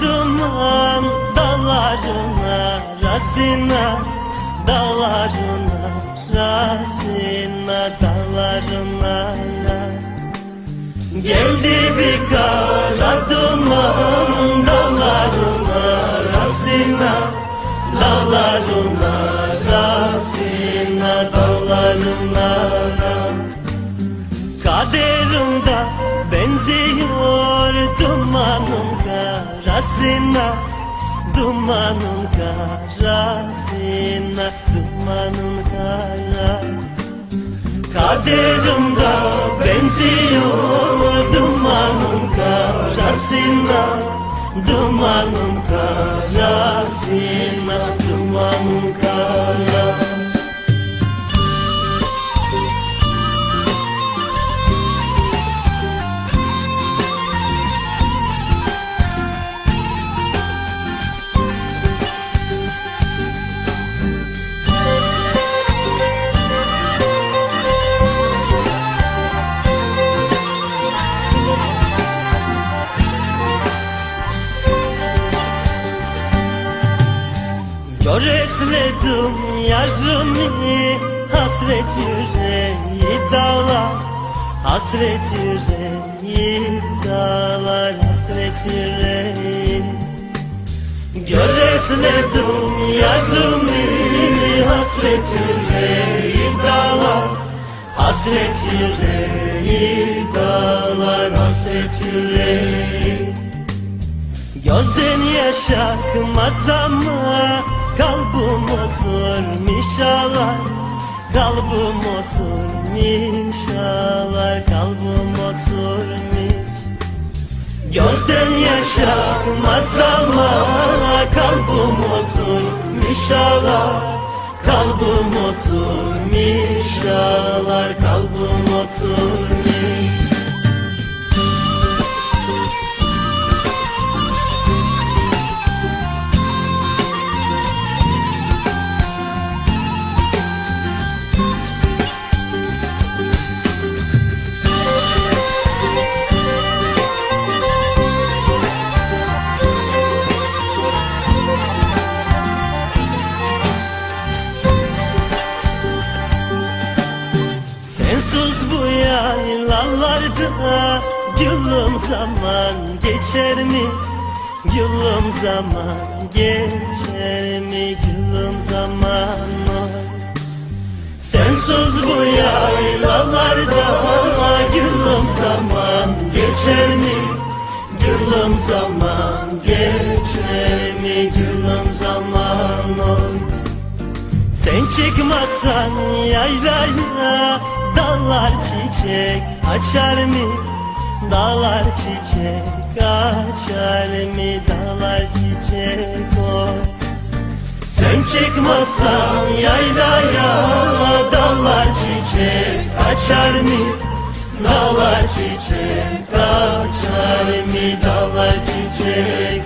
duman dağların arasına, dağların arasına, dağların arasına. Geldi bir kara duman dağların arasına, dağların arasına, dağların arasına. Kaderimde benziyor dumanın karasına, dumanın karasına, dumanın karasına. Kaderimde benziyor dumanın karasına, dumanın karasına, dumanın karasına. Göresledim yarımı, hasret yüreği dağlar, hasret yüreği dağlar, hasret yüreği. Göresledim yarımı, hasret yüreği dağlar, hasret yüreği dağlar, hasret yüreği. Gözden yaş akmaz ama kalbim oturmuş ağlar, kalbim oturmuş ağlar, kalbim oturmuş. Gözden yaş akmaz ama kalbim oturmuş ağlar, kalbim oturmuş ağlar, kalbim oturmuş. Sensiz bu yaylalarda gülüm zaman geçer mi? Gülüm zaman geçer mi? Gülüm zaman sensiz bu yaylalarda gülüm zaman geçer mi? Gülüm zaman geçer mi? Gülüm zaman sen çıkmazsan yaylaya dağlar çiçek açar mı? Dağlar çiçek açar mı? Dağlar çiçek sen çıkmazsan yaylaya dağlar çiçek açar mı? Dağlar çiçek açar mı? Dağlar çiçek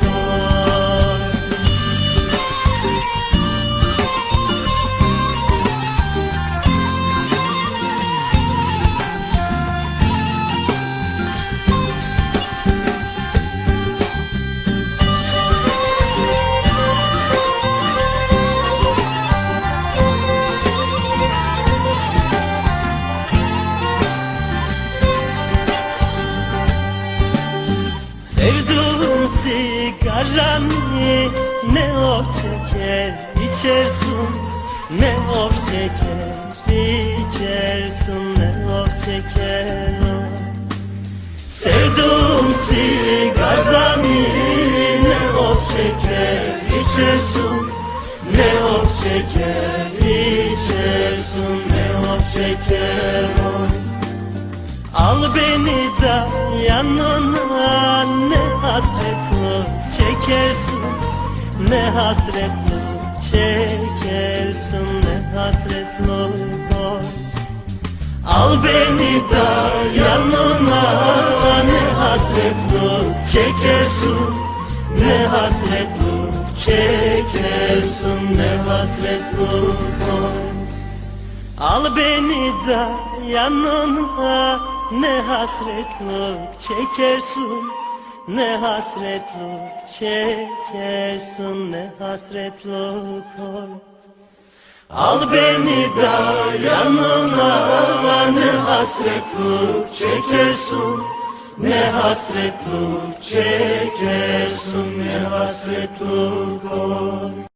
sevduğum sigaranı ne of çeker içersin, ne of çeker içersin, ne of çeker sevduğum sigaranı ne of çeker içersin, ne of çeker içersin, ne of çeker al beni de yanına, ne hasretli çekersin, ne hasretli çekersin, ne hasretli al beni de yanına, ne hasretli çekersin, ne hasretli çekersin, ne hasretli al beni de yanına, ne hasretlik çekersin, Ne hasretlik çekersin, ne hasretlik oy. Al beni da yanına, ne hasretlik çekersin, ne hasretlik çekersin, ne hasretlik oy.